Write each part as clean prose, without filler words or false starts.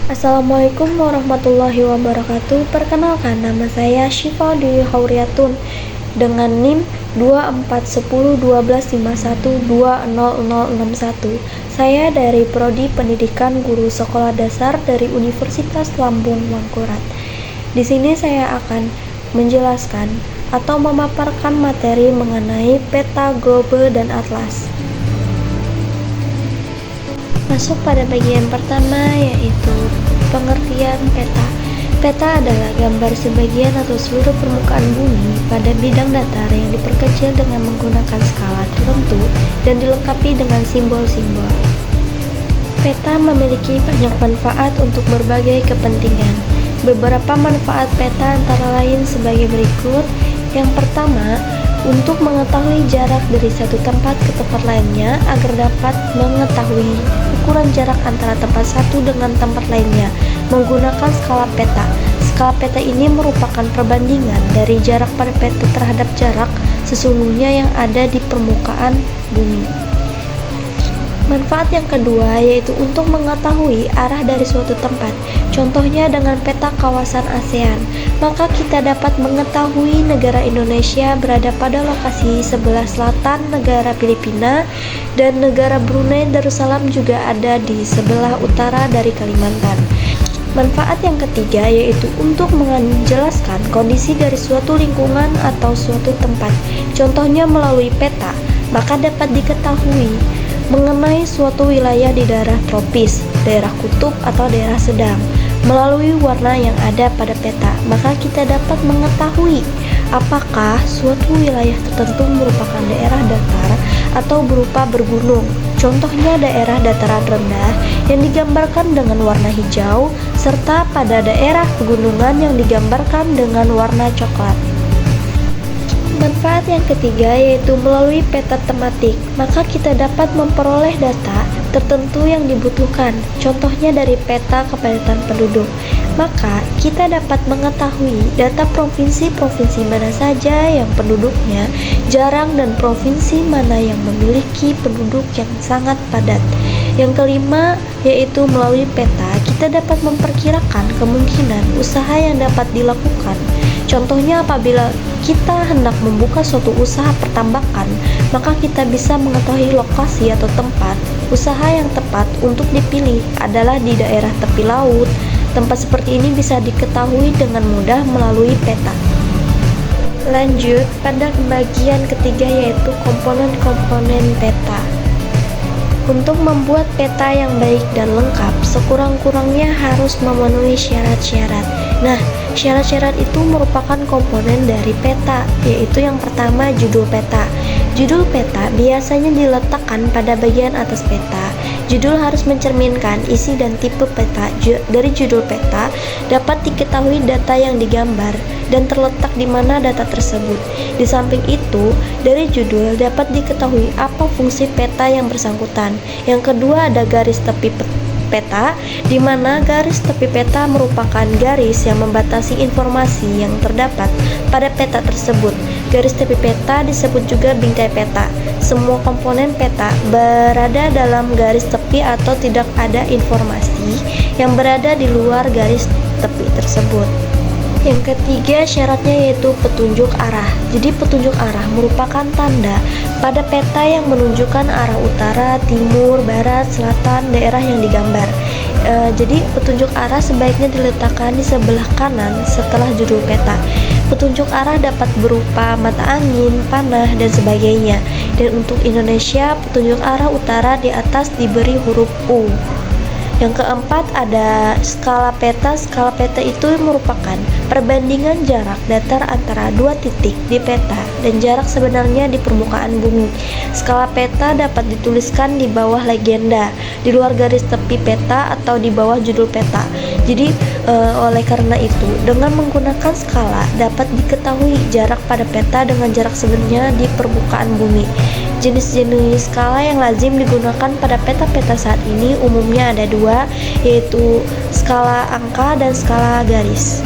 Assalamualaikum warahmatullahi wabarakatuh. Perkenalkan, nama saya Syifa Dewi Hauriatun dengan NIM 24101251200061. Saya dari Prodi Pendidikan Guru Sekolah Dasar dari Universitas Lambung Mangkurat. Di sini saya akan menjelaskan atau memaparkan materi mengenai peta, globe, dan atlas. Masuk pada bagian pertama, yaitu pengertian peta. Peta adalah gambar sebagian atau seluruh permukaan bumi pada bidang datar yang diperkecil dengan menggunakan skala tertentu dan dilengkapi dengan simbol-simbol. Peta memiliki banyak manfaat untuk berbagai kepentingan. Beberapa manfaat peta antara lain sebagai berikut. Yang pertama, untuk mengetahui jarak dari satu tempat ke tempat lainnya agar dapat mengetahui ukuran jarak antara tempat satu dengan tempat lainnya menggunakan skala peta. Skala peta ini merupakan perbandingan dari jarak pada peta terhadap jarak sesungguhnya yang ada di permukaan bumi. Manfaat yang kedua yaitu untuk mengetahui arah dari suatu tempat. Contohnya dengan peta kawasan ASEAN, maka kita dapat mengetahui negara Indonesia berada pada lokasi sebelah selatan negara Filipina dan negara Brunei Darussalam juga ada di sebelah utara dari Kalimantan. Manfaat yang ketiga yaitu untuk menjelaskan kondisi dari suatu lingkungan atau suatu tempat. Contohnya melalui peta, maka dapat diketahui mengenai suatu wilayah di daerah tropis, daerah kutub, atau daerah sedang. Melalui warna yang ada pada peta, maka kita dapat mengetahui apakah suatu wilayah tertentu merupakan daerah datar atau berupa bergunung. Contohnya daerah dataran rendah yang digambarkan dengan warna hijau, serta pada daerah pegunungan yang digambarkan dengan warna coklat. Manfaat yang ketiga yaitu melalui peta tematik, maka kita dapat memperoleh data tertentu yang dibutuhkan. Contohnya dari peta kepadatan penduduk, maka kita dapat mengetahui data provinsi-provinsi mana saja yang penduduknya jarang dan provinsi mana yang memiliki penduduk yang sangat padat. Yang kelima yaitu melalui peta kita dapat memperkirakan kemungkinan usaha yang dapat dilakukan. Contohnya apabila kita hendak membuka suatu usaha pertambakan, maka kita bisa mengetahui lokasi atau tempat usaha yang tepat untuk dipilih adalah di daerah tepi laut. Tempat seperti ini bisa diketahui dengan mudah melalui peta. Lanjut pada bagian ketiga yaitu komponen-komponen peta. Untuk membuat peta yang baik dan lengkap, sekurang-kurangnya harus memenuhi syarat-syarat. Nah, syarat-syarat itu merupakan komponen dari peta, yaitu yang pertama judul peta. Judul peta biasanya diletakkan pada bagian atas peta. Judul harus mencerminkan isi dan tipe peta. Dari judul peta dapat diketahui data yang digambar dan terletak di mana data tersebut. Di samping itu, dari judul dapat diketahui apa fungsi peta yang bersangkutan. Yang kedua ada garis tepi peta, di mana garis tepi peta merupakan garis yang membatasi informasi yang terdapat pada peta tersebut. Garis tepi peta disebut juga bingkai peta. Semua komponen peta berada dalam garis tepi atau tidak ada informasi yang berada di luar garis tepi tersebut. Yang ketiga syaratnya yaitu petunjuk arah. Jadi petunjuk arah merupakan tanda pada peta yang menunjukkan arah utara, timur, barat, selatan daerah yang digambar. Jadi petunjuk arah sebaiknya diletakkan di sebelah kanan setelah judul peta. Petunjuk arah dapat berupa mata angin, panah, dan sebagainya. Dan untuk Indonesia, petunjuk arah utara di atas diberi huruf U. Yang keempat ada skala peta. Skala peta itu merupakan perbandingan jarak datar antara dua titik di peta dan jarak sebenarnya di permukaan bumi. Skala peta dapat dituliskan di bawah legenda, di luar garis tepi peta atau di bawah judul peta. Jadi oleh karena itu dengan menggunakan skala dapat diketahui jarak pada peta dengan jarak sebenarnya di permukaan bumi. Jenis-jenis skala yang lazim digunakan pada peta-peta saat ini umumnya ada dua, yaitu skala angka dan skala garis.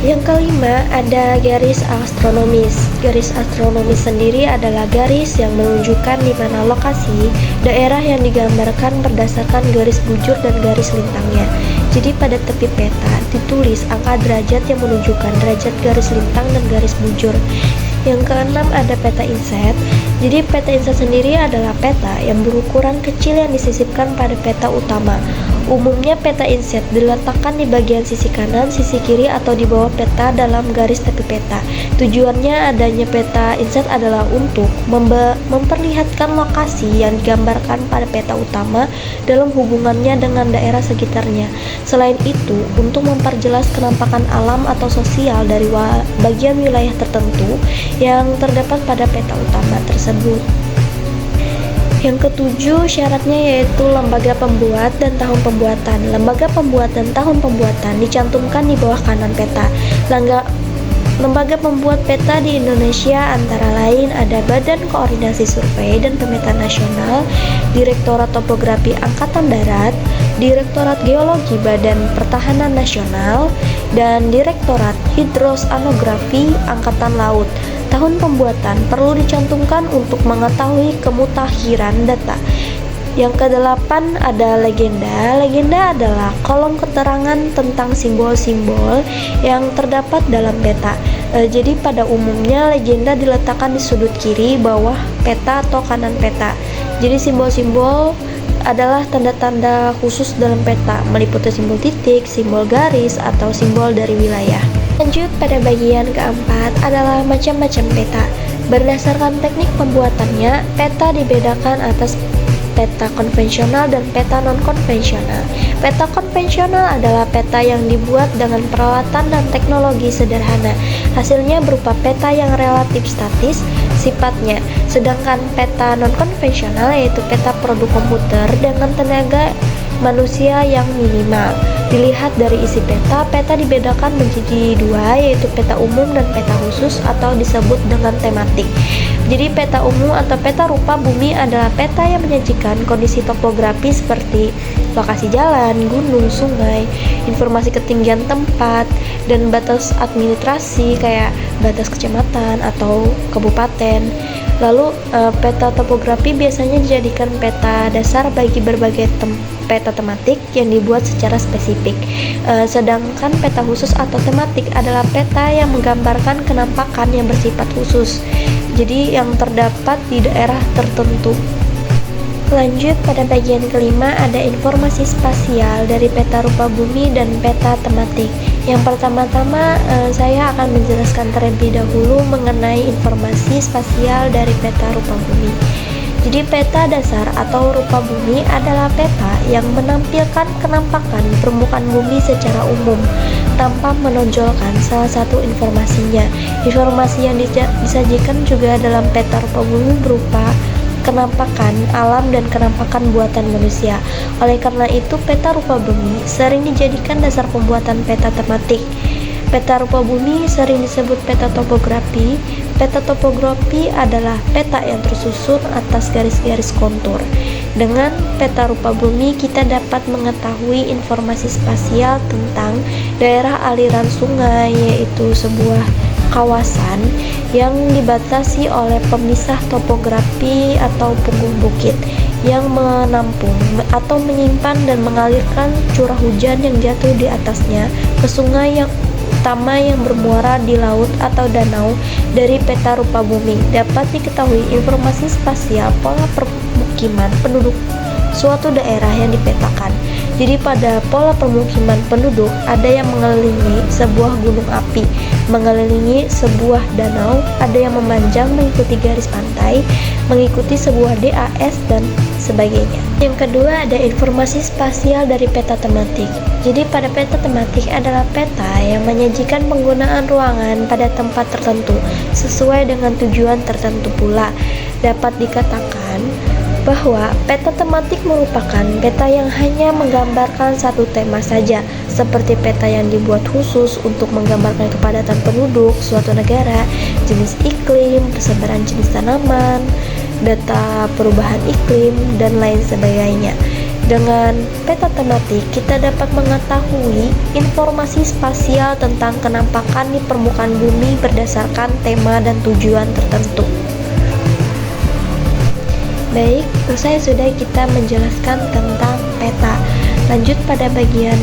Yang kelima ada garis astronomis. Garis astronomis sendiri adalah garis yang menunjukkan di mana lokasi daerah yang digambarkan berdasarkan garis bujur dan garis lintangnya. Jadi pada tepi peta ditulis angka derajat yang menunjukkan derajat garis lintang dan garis bujur. Yang keenam ada peta inset. Jadi peta inset sendiri adalah peta yang berukuran kecil yang disisipkan pada peta utama. Umumnya peta inset diletakkan di bagian sisi kanan, sisi kiri, atau di bawah peta dalam garis tepi peta. Tujuannya adanya peta inset adalah untuk memperlihatkan lokasi yang digambarkan pada peta utama dalam hubungannya dengan daerah sekitarnya. Selain itu, untuk memperjelas kenampakan alam atau sosial dari bagian wilayah tertentu yang terdapat pada peta utama tersebut. Yang ketujuh syaratnya yaitu lembaga pembuat dan tahun pembuatan. Lembaga pembuat dan tahun pembuatan dicantumkan di bawah kanan peta. Lembaga pembuat peta di Indonesia antara lain ada Badan Koordinasi Survei dan Pemetaan Nasional, Direktorat Topografi Angkatan Darat, Direktorat Geologi Badan Pertahanan Nasional, dan Direktorat Hidrosonografi Angkatan Laut. Tahun pembuatan perlu dicantumkan untuk mengetahui kemutakhiran data. Yang kedelapan ada legenda. Legenda adalah kolom keterangan tentang simbol-simbol yang terdapat dalam peta. Jadi pada umumnya legenda diletakkan di sudut kiri bawah peta atau kanan peta. Jadi simbol-simbol adalah tanda-tanda khusus dalam peta, meliputi simbol titik, simbol garis, atau simbol dari wilayah. Lanjut pada bagian keempat adalah macam-macam peta. Berdasarkan teknik pembuatannya, peta dibedakan atas peta konvensional dan peta non-konvensional. Peta konvensional adalah peta yang dibuat dengan peralatan dan teknologi sederhana. Hasilnya berupa peta yang relatif statis sifatnya. Sedangkan peta non-konvensional yaitu peta produk komputer dengan tenaga manusia yang minimal. Dilihat dari isi peta, peta dibedakan menjadi dua, yaitu peta umum dan peta khusus atau disebut dengan tematik. Jadi peta umum atau peta rupa bumi adalah peta yang menyajikan kondisi topografi seperti lokasi jalan, gunung, sungai, informasi ketinggian tempat, dan batas administrasi kayak batas kecamatan atau kabupaten. Lalu peta topografi biasanya dijadikan peta dasar bagi berbagai peta tematik yang dibuat secara spesifik. Sedangkan peta khusus atau tematik adalah peta yang menggambarkan kenampakan yang bersifat khusus, jadi yang terdapat di daerah tertentu. Lanjut pada bagian kelima ada informasi spasial dari peta rupa bumi dan peta tematik. Yang pertama-tama saya akan menjelaskan terlebih dahulu mengenai informasi spasial dari peta rupa bumi. Jadi peta dasar atau rupa bumi adalah peta yang menampilkan kenampakan permukaan bumi secara umum tanpa menonjolkan salah satu informasinya. Informasi yang disajikan juga dalam peta rupa bumi berupa kenampakan alam dan kenampakan buatan manusia. Oleh karena itu, peta rupa bumi sering dijadikan dasar pembuatan peta tematik. Peta rupa bumi sering disebut peta topografi. Peta topografi adalah peta yang tersusun atas garis-garis kontur. Dengan peta rupa bumi, kita dapat mengetahui informasi spasial tentang daerah aliran sungai, yaitu sebuah kawasan yang dibatasi oleh pemisah topografi atau punggung bukit yang menampung atau menyimpan dan mengalirkan curah hujan yang jatuh di atasnya ke sungai yang utama yang bermuara di laut atau danau. Dari peta rupa bumi dapat diketahui informasi spasial pola permukiman penduduk suatu daerah yang dipetakan. Jadi pada pola permukiman penduduk ada yang mengelilingi sebuah gunung api, mengelilingi sebuah danau, ada yang memanjang mengikuti garis pantai, mengikuti sebuah DAS dan sebagainya. Yang kedua ada informasi spasial dari peta tematik. Jadi pada peta tematik adalah peta yang menyajikan penggunaan ruangan pada tempat tertentu sesuai dengan tujuan tertentu pula. Dapat dikatakan bahwa peta tematik merupakan peta yang hanya menggambarkan satu tema saja, seperti peta yang dibuat khusus untuk menggambarkan kepadatan penduduk suatu negara, jenis iklim, persebaran jenis tanaman, data perubahan iklim, dan lain sebagainya. Dengan peta tematik, kita dapat mengetahui informasi spasial tentang kenampakan di permukaan bumi berdasarkan tema dan tujuan tertentu. Baik, usai sudah kita menjelaskan tentang peta. Lanjut pada bagian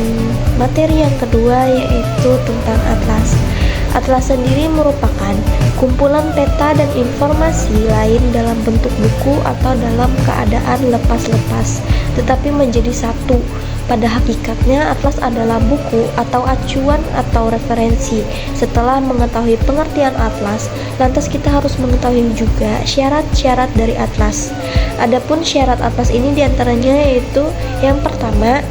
Materi yang kedua yaitu tentang atlas. Atlas sendiri merupakan kumpulan peta dan informasi lain dalam bentuk buku atau dalam keadaan lepas-lepas, tetapi menjadi satu. Pada hakikatnya, atlas adalah buku atau acuan atau referensi. Setelah mengetahui pengertian atlas, lantas kita harus mengetahui juga syarat-syarat dari atlas. Adapun syarat atlas ini diantaranya yaitu yang pertama,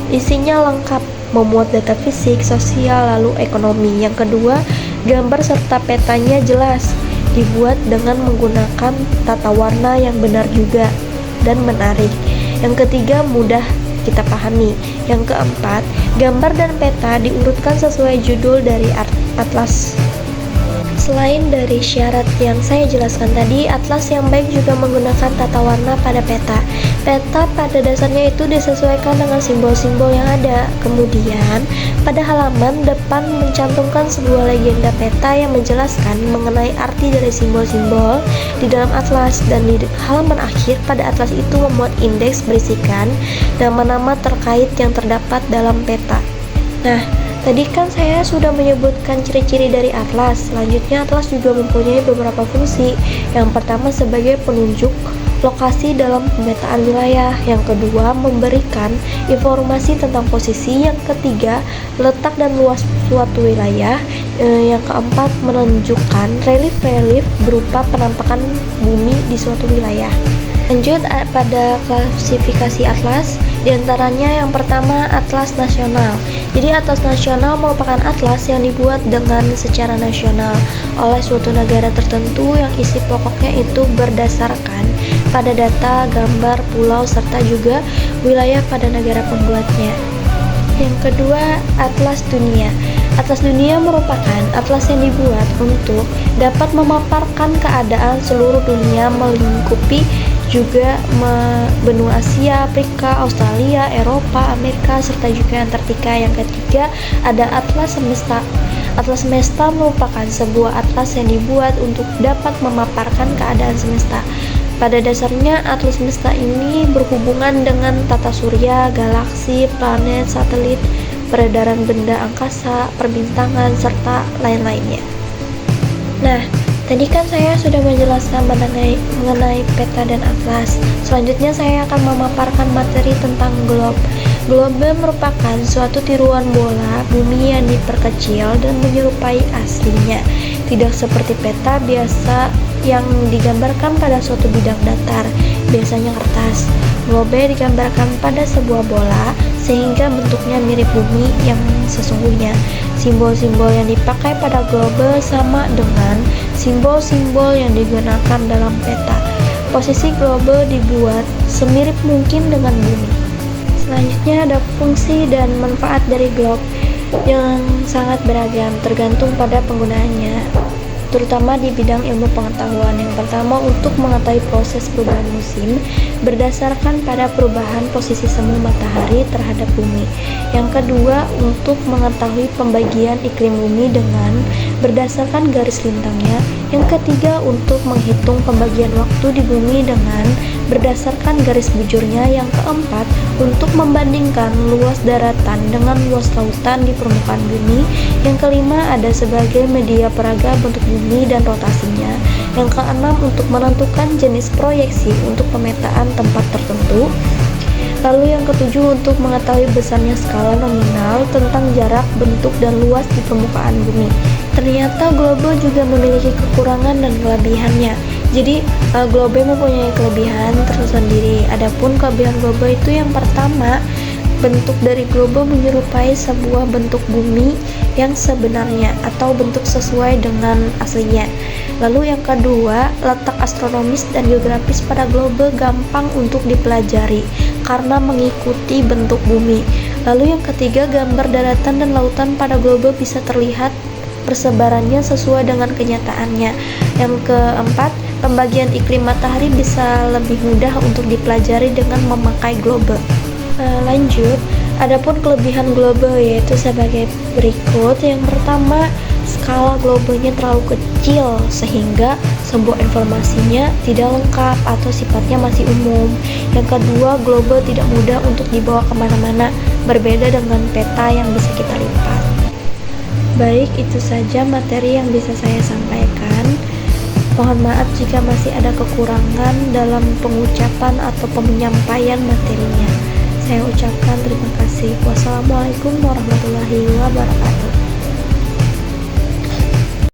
isinya lengkap, memuat data fisik, sosial, lalu ekonomi. Yang kedua, gambar serta petanya jelas, dibuat dengan menggunakan tata warna yang benar juga dan menarik. Yang ketiga, mudah kita pahami. Yang keempat, gambar dan peta diurutkan sesuai judul dari atlas. Selain dari syarat yang saya jelaskan tadi, atlas yang baik juga menggunakan tata warna pada peta. Peta pada dasarnya itu disesuaikan dengan simbol-simbol yang ada. Kemudian, pada halaman depan mencantumkan sebuah legenda peta yang menjelaskan mengenai arti dari simbol-simbol di dalam atlas, dan di halaman akhir pada atlas itu memuat indeks berisikan nama-nama terkait yang terdapat dalam peta. Nah, tadi kan saya sudah menyebutkan ciri-ciri dari atlas. Selanjutnya, atlas juga mempunyai beberapa fungsi. Yang pertama, sebagai penunjuk lokasi dalam pemetaan wilayah. Yang kedua, memberikan informasi tentang posisi. Yang ketiga, letak dan luas suatu wilayah. Yang keempat, menunjukkan relief-relief berupa penampakan bumi di suatu wilayah. Lanjut pada klasifikasi atlas, diantaranya yang pertama, atlas nasional. Jadi atlas nasional merupakan atlas yang dibuat dengan secara nasional oleh suatu negara tertentu yang isi pokoknya itu berdasarkan pada data, gambar, pulau, serta juga wilayah pada negara pembuatnya. Yang kedua, atlas dunia. Atlas dunia merupakan atlas yang dibuat untuk dapat memaparkan keadaan seluruh dunia melingkupi juga benua Asia, Afrika, Australia, Eropa, Amerika, serta juga Antartika. Yang ketiga, ada atlas semesta. Atlas semesta merupakan sebuah atlas yang dibuat untuk dapat memaparkan keadaan semesta. Pada dasarnya, atlas semesta ini berhubungan dengan tata surya, galaksi, planet, satelit, peredaran benda angkasa, perbintangan, serta lain-lainnya. Nah, tadi kan saya sudah menjelaskan mengenai peta dan atlas. Selanjutnya saya akan memaparkan materi tentang globe. Globe merupakan suatu tiruan bola bumi yang diperkecil dan menyerupai aslinya. Tidak seperti peta biasa yang digambarkan pada suatu bidang datar, biasanya kertas. Globe digambarkan pada sebuah bola sehingga bentuknya mirip bumi yang sesungguhnya. Simbol-simbol yang dipakai pada globe sama dengan simbol-simbol yang digunakan dalam peta. Posisi globe dibuat semirip mungkin dengan bumi. Selanjutnya ada fungsi dan manfaat dari globe yang sangat beragam tergantung pada penggunaannya, terutama di bidang ilmu pengetahuan. Yang pertama, untuk mengetahui proses perubahan musim berdasarkan pada perubahan posisi semu matahari terhadap bumi. Yang kedua, untuk mengetahui pembagian iklim bumi dengan berdasarkan garis lintangnya. Yang ketiga, untuk menghitung pembagian waktu di bumi dengan berdasarkan garis bujurnya. Yang keempat, untuk membandingkan luas daratan dengan luas lautan di permukaan bumi. Yang kelima, ada sebagai media peraga bentuk bumi dan rotasinya. Yang keenam, untuk menentukan jenis proyeksi untuk pemetaan tempat tertentu. Lalu yang ketujuh, untuk mengetahui besarnya skala nominal tentang jarak, bentuk, dan luas di permukaan bumi. Ternyata globe juga memiliki kekurangan dan kelebihannya. Jadi globe mempunyai kelebihan tersendiri. Adapun kelebihan globe itu yang pertama, bentuk dari globe menyerupai sebuah bentuk bumi yang sebenarnya atau bentuk sesuai dengan aslinya. Lalu yang kedua, letak astronomis dan geografis pada globe gampang untuk dipelajari karena mengikuti bentuk bumi. Lalu yang ketiga, gambar daratan dan lautan pada globe bisa terlihat persebarannya sesuai dengan kenyataannya. Yang keempat, pembagian iklim matahari bisa lebih mudah untuk dipelajari dengan memakai globe. Lanjut, adapun kelebihan globe yaitu sebagai berikut. Yang pertama, skala globenya terlalu kecil sehingga sebuah informasinya tidak lengkap atau sifatnya masih umum. Yang kedua, globe tidak mudah untuk dibawa kemana-mana berbeda dengan peta yang bisa kita lipat. Baik, itu saja materi yang bisa saya sampaikan. Mohon maaf jika masih ada kekurangan dalam pengucapan atau penyampaian materinya. Saya ucapkan terima kasih. Wassalamualaikum warahmatullahi wabarakatuh.